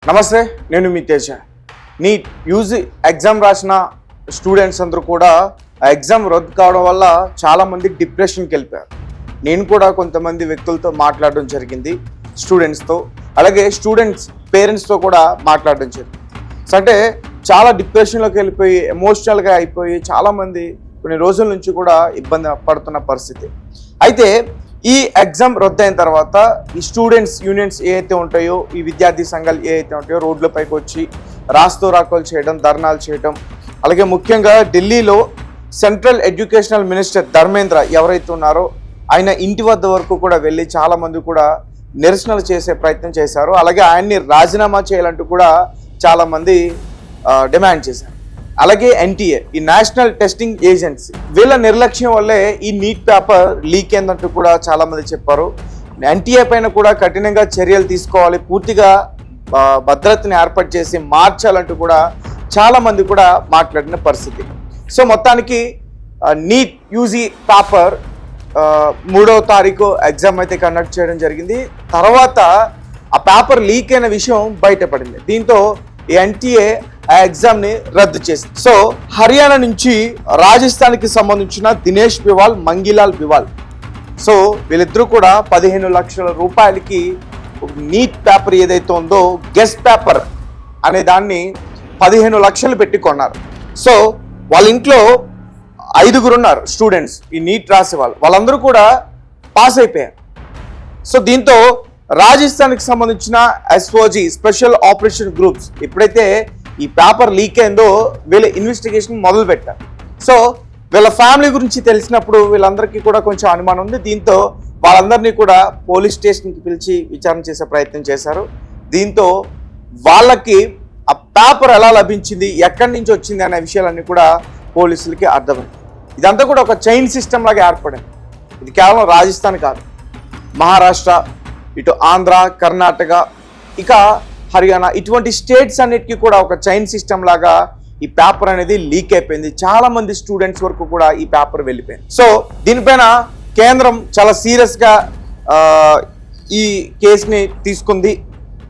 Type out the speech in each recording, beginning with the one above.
నమస్తే, నేను మీ Teja. NEET UG exam రాసిన స్టూడెంట్స్ అందరూ కూడా ఆ ఎగ్జామ్ రద్దు కావడం వల్ల చాలామంది డిప్రెషన్కి వెళ్ళిపోయారు. నేను కూడా కొంతమంది వ్యక్తులతో మాట్లాడడం జరిగింది, స్టూడెంట్స్తో, అలాగే స్టూడెంట్స్ పేరెంట్స్తో కూడా మాట్లాడడం జరిగింది. అంటే చాలా డిప్రెషన్లోకి వెళ్ళిపోయి ఎమోషనల్గా అయిపోయి చాలామంది కొన్ని రోజుల నుంచి కూడా ఇబ్బంది పడుతున్న పరిస్థితి. అయితే ఈ ఎగ్జామ్ రద్దయిన తర్వాత ఈ స్టూడెంట్స్ యూనియన్స్ ఏవైతే ఉంటాయో, ఈ విద్యార్థి సంఘాలు ఏవైతే ఉంటాయో రోడ్లపైకి వచ్చి రాస్తారోకోలు చేయడం, ధర్నాలు చేయడం, అలాగే ముఖ్యంగా ఢిల్లీలో సెంట్రల్ ఎడ్యుకేషనల్ మినిస్టర్ ధర్మేంద్ర ఎవరైతే ఉన్నారో ఆయన ఇంటి వద్ద వరకు కూడా వెళ్ళి చాలామంది కూడా నిరసనలు చేసే ప్రయత్నం చేశారు. అలాగే ఆయన్ని రాజీనామా చేయాలంటూ కూడా చాలామంది డిమాండ్ చేశారు. అలాగే ఎన్టీఏ, ఈ నేషనల్ టెస్టింగ్ ఏజెన్సీ, వీళ్ళ నిర్లక్ష్యం వల్లే ఈ నీట్ పేపర్ లీక్ అయిందంటూ కూడా చాలామంది చెప్పారు. ఎన్టీఏ పైన కూడా కఠినంగా చర్యలు తీసుకోవాలి, పూర్తిగా భద్రతని ఏర్పాటు చేసి మార్చాలంటూ కూడా చాలామంది కూడా మాట్లాడిన పరిస్థితి. సో మొత్తానికి నీట్ యూజీ పేపర్ 3వ తారీఖు ఎగ్జామ్ అయితే కండక్ట్ చేయడం జరిగింది. తర్వాత ఆ పేపర్ లీక్ అయిన విషయం బయటపడింది. దీంతో ఎన్టీఏ ఆ ఎగ్జామ్ని రద్దు చేసింది. సో హర్యానా నుంచి రాజస్థాన్కి సంబంధించిన దినేష్ బివాల్, మంగిలాల్ బివాల్, సో వీళ్ళిద్దరూ కూడా 15 లక్షల రూపాయలకి నీట్ పేపర్ ఏదైతే ఉందో గెస్ట్ పేపర్ అనే దాన్ని 15 లక్షలు పెట్టి కొన్నారు. సో వాళ్ళ ఇంట్లో 5గురు ఉన్నారు స్టూడెంట్స్, ఈ నీట్ రాసే వాళ్ళందరూ కూడా పాస్ అయిపోయారు. సో దీంతో రాజస్థాన్కి సంబంధించిన ఎస్ఓజీ స్పెషల్ ఆపరేషన్ గ్రూప్స్ ఎప్పుడైతే ఈ పేపర్ లీక్ అయిందో వీళ్ళ ఇన్వెస్టిగేషన్ మొదలు పెట్టారు. సో వీళ్ళ ఫ్యామిలీ గురించి తెలిసినప్పుడు వీళ్ళందరికీ కూడా కొంచెం అనుమానం ఉంది. దీంతో వాళ్ళందరినీ కూడా పోలీస్ స్టేషన్కి పిలిచి విచారణ చేసే ప్రయత్నం చేశారు. దీంతో వాళ్ళకి ఆ పేపర్ ఎలా లభించింది, ఎక్కడి నుంచి వచ్చింది అనే విషయాలన్నీ కూడా పోలీసులకి అర్థమైంది. ఇదంతా కూడా ఒక చైన్ సిస్టమ్ లాగా ఏర్పడింది. ఇది కేవలం రాజస్థాన్ కాదు, మహారాష్ట్ర, ఇటు ఆంధ్ర, కర్ణాటక, ఇక హర్యానా, ఇటువంటి స్టేట్స్ అన్నిటికీ కూడా ఒక చైన్ సిస్టమ్ లాగా ఈ పేపర్ అనేది లీక్ అయిపోయింది. చాలా మంది స్టూడెంట్స్ వరకు కూడా ఈ పేపర్ వెళ్ళిపోయింది. సో దీనిపైన కేంద్రం చాలా సీరియస్గా ఈ కేసుని తీసుకుంది.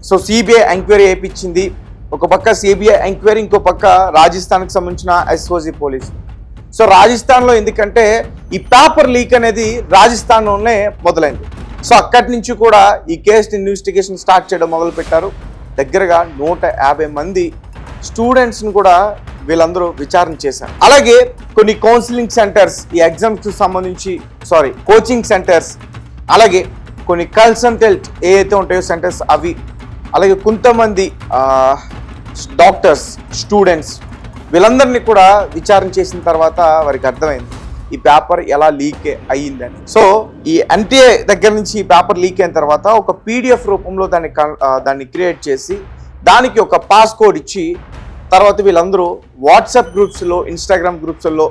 సో సిబిఐ ఎంక్వైరీ వేయించింది. ఒక పక్క సిబిఐ ఎంక్వైరీ, ఇంకో పక్క రాజస్థాన్కి సంబంధించిన ఎస్ఓజీ పోలీసు. సో రాజస్థాన్లో ఎందుకంటే ఈ పేపర్ లీక్ అనేది రాజస్థాన్లోనే మొదలైంది. సో అక్కడి నుంచి కూడా ఈ కేసు ఇన్వెస్టిగేషన్ స్టార్ట్ చేయడం మొదలుపెట్టారు. దగ్గరగా 150 మంది స్టూడెంట్స్ని కూడా వీళ్ళందరూ విచారణ చేశారు. అలాగే కొన్ని కౌన్సిలింగ్ సెంటర్స్, ఈ ఎగ్జామ్స్కి సంబంధించి కోచింగ్ సెంటర్స్, అలాగే కొన్ని కన్సల్టెంట్ ఏవైతే ఉంటాయో సెంటర్స్ అవి, అలాగే కొంతమంది డాక్టర్స్, స్టూడెంట్స్, వీళ్ళందరినీ కూడా విచారణ చేసిన తర్వాత వారికి అర్థమైంది ఈ పేపర్ ఎలా లీక్ అయ్యిందని. సో ఈ ఎన్టీఏ దగ్గర నుంచి ఈ పేపర్ లీక్ అయిన తర్వాత ఒక పీడిఎఫ్ రూపంలో దాన్ని క్రియేట్ చేసి దానికి ఒక పాస్ కోడ్ ఇచ్చి తర్వాత వీళ్ళందరూ వాట్సాప్ గ్రూప్స్లో, ఇన్స్టాగ్రామ్ గ్రూప్స్లో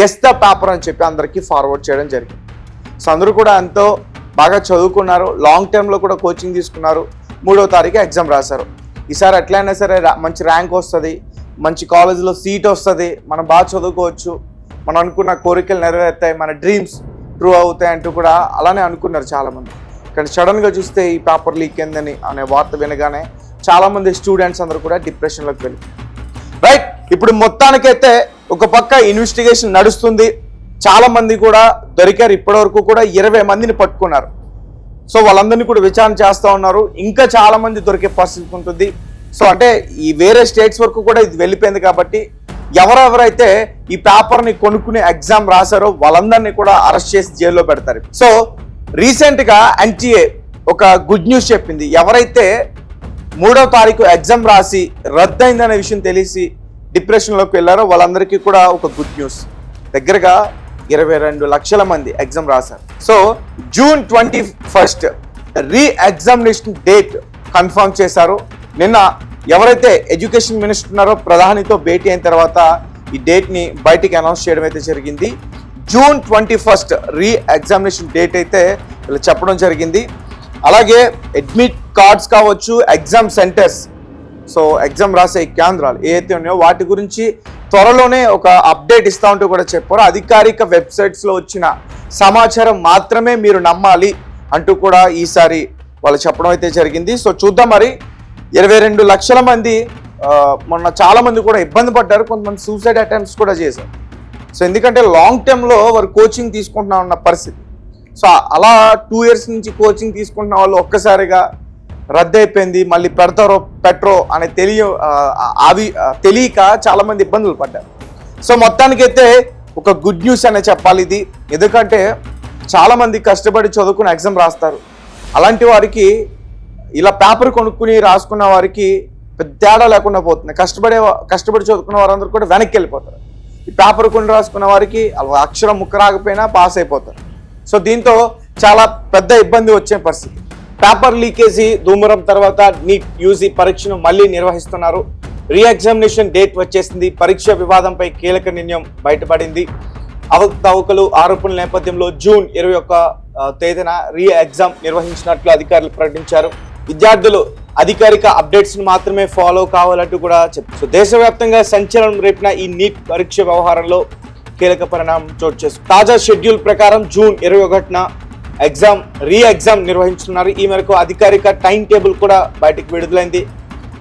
గెస్ ద పేపర్ అని చెప్పి అందరికీ ఫార్వర్డ్ చేయడం జరిగింది. సో అందరూ కూడా ఎంతో బాగా చదువుకున్నారు, లాంగ్ టర్మ్లో కూడా కోచింగ్ తీసుకున్నారు, 3వ తారీఖు ఎగ్జామ్ రాశారు. ఈసారి ఎట్లయినా సరే మంచి ర్యాంక్ వస్తుంది, మంచి కాలేజీలో సీట్ వస్తుంది, మనం బాగా చదువుకోవచ్చు, మనం అనుకున్న కోరికలు నెరవేరుతాయి, మన డ్రీమ్స్ ట్రూ అవుతాయి అంటూ కూడా అలానే అనుకున్నారు చాలామంది. కానీ సడన్గా చూస్తే ఈ పేపర్ లీక్ అయిందని అనే వార్త వినగానే చాలామంది స్టూడెంట్స్ అందరూ కూడా డిప్రెషన్లోకి వెళ్ళి రైట్. ఇప్పుడు మొత్తానికైతే ఒక పక్క ఇన్వెస్టిగేషన్ నడుస్తుంది, చాలామంది కూడా దొరికారు. ఇప్పటివరకు కూడా 20 మందిని పట్టుకున్నారు. సో వాళ్ళందరినీ కూడా విచారణ చేస్తూ ఉన్నారు. ఇంకా చాలామంది దొరికే పరిస్థితి ఉంటుంది. సో అంటే ఈ వేరే స్టేట్స్ వరకు కూడా ఇది వెళ్ళిపోయింది కాబట్టి ఎవరెవరైతే ఈ పేపర్ని కొనుక్కునే ఎగ్జామ్ రాశారో వాళ్ళందరినీ కూడా అరెస్ట్ చేసి జైల్లో పెడతారు. సో రీసెంట్గా ఎన్టీఏ ఒక గుడ్ న్యూస్ చెప్పింది. ఎవరైతే 3వ తారీఖు ఎగ్జామ్ రాసి రద్దయిందనే విషయం తెలిసి డిప్రెషన్లోకి వెళ్ళారో వాళ్ళందరికీ కూడా ఒక గుడ్ న్యూస్. దగ్గరగా 22 లక్షల మంది ఎగ్జామ్ రాశారు. సో జూన్ 21 రీ ఎగ్జామినేషన్ డేట్ కన్ఫర్మ్ చేశారు. నిన్న ఎవరైతే ఎడ్యుకేషన్ మినిస్టర్ ఉన్నారో ప్రధానితో భేటీ అయిన తర్వాత ఈ డేట్ని బయటికి అనౌన్స్ చేయడం అయితే జరిగింది. జూన్ 21 రీ ఎగ్జామినేషన్ డేట్ అయితే వీళ్ళు చెప్పడం జరిగింది. అలాగే అడ్మిట్ కార్డ్స్ కావచ్చు, ఎగ్జామ్ సెంటర్స్, సో ఎగ్జామ్ రాసే కేంద్రాలు ఏవైతే ఉన్నాయో వాటి గురించి త్వరలోనే ఒక అప్డేట్ ఇస్తూ ఉంటూ కూడా చెప్పారు. అధికారిక వెబ్సైట్స్లో వచ్చిన సమాచారం మాత్రమే మీరు నమ్మాలి అంటూ కూడా ఈసారి వాళ్ళు చెప్పడం అయితే జరిగింది. సో చూద్దాం మరి 22 లక్షల మంది మొన్న చాలా మంది కూడా ఇబ్బంది పడ్డారు, కొంతమంది సూసైడ్ అటెంప్ట్స్ కూడా చేశారు. సో ఎందుకంటే లాంగ్ టర్మ్లో వారు కోచింగ్ తీసుకుంటున్నా ఉన్న పరిస్థితి. సో అలా 2 years నుంచి కోచింగ్ తీసుకుంటున్న వాళ్ళు ఒక్కసారిగా రద్దు అయిపోయింది, మళ్ళీ పెట్టరో అనే తెలియక చాలా మంది ఇబ్బందులు పడ్డారు. సో మొత్తానికైతే ఒక గుడ్ న్యూస్ అనే చెప్పాలి ఇది. ఎందుకంటే చాలా మంది కష్టపడి చదువుకుని ఎగ్జామ్ రాస్తారు. అలాంటి వారికి ఇలా పేపర్ కొనుక్కుని రాసుకున్న వారికి పెద్ద తేడా లేకుండా పోతుంది. కష్టపడి చదువుకున్న వారందరూ కూడా వెనక్కి వెళ్ళిపోతారు. ఈ పేపర్ కొని రాసుకున్న వారికి అక్షరం ముక్క రాకపోయినా పాస్ అయిపోతారు. సో దీంతో చాలా పెద్ద ఇబ్బంది వచ్చే పరిస్థితి. పేపర్ లీకేజీ దూమరం తర్వాత నీట్ యూజీ పరీక్షను మళ్ళీ నిర్వహిస్తున్నారు. రీఎగ్జామినేషన్ డేట్ వచ్చేసింది. పరీక్ష వివాదంపై కీలక నిర్ణయం బయటపడింది. అవకతవకలు ఆరోపణల నేపథ్యంలో జూన్ 21 రీ ఎగ్జామ్ నిర్వహించినట్లు అధికారులు ప్రకటించారు. విద్యార్థులు అధికారిక అప్డేట్స్ మాత్రమే ఫాలో కావాలంటూ కూడా చెప్పారు. సో దేశవ్యాప్తంగా సంచలనం రేపిన ఈ నీట్ పరీక్ష వ్యవహారంలో కీలక పరిణామం చోటు చేసుకుంది. తాజా షెడ్యూల్ ప్రకారం జూన్ 21 రీ ఎగ్జామ్ నిర్వహించుతున్నారు. ఈ మేరకు అధికారిక టైం టేబుల్ కూడా బయటకు విడుదలైంది.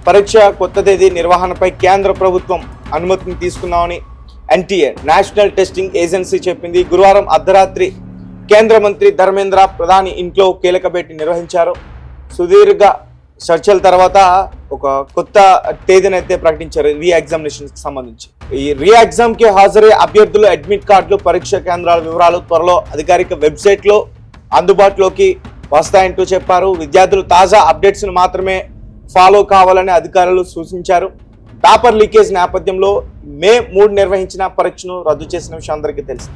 పరీక్ష కొత్త తేదీ నిర్వహణపై కేంద్ర ప్రభుత్వం అనుమతిని తీసుకున్నామని ఎన్టీఏ నేషనల్ టెస్టింగ్ ఏజెన్సీ చెప్పింది. గురువారం అర్ధరాత్రి కేంద్ర మంత్రి ధర్మేంద్ర ప్రధాని ఇంట్లో కీలక భేటీ నిర్వహించారు. సుదీర్ఘ చర్చల తర్వాత ఒక కొత్త తేదీనైతే ప్రకటించారు రీ ఎగ్జామినేషన్కి సంబంధించి. ఈ రీ ఎగ్జామ్కి హాజరయ్యే అభ్యర్థులు అడ్మిట్ కార్డులు, పరీక్ష కేంద్రాల వివరాలు త్వరలో అధికారిక వెబ్సైట్లో అందుబాటులోకి వస్తాయంటూ చెప్పారు. విద్యార్థులు తాజా అప్డేట్స్ను మాత్రమే ఫాలో కావాలని అధికారులు సూచించారు. పేపర్ లీకేజ్ నేపథ్యంలో మే 3 నిర్వహించిన పరీక్షను రద్దు చేసిన విషయం అందరికీ తెలుసు.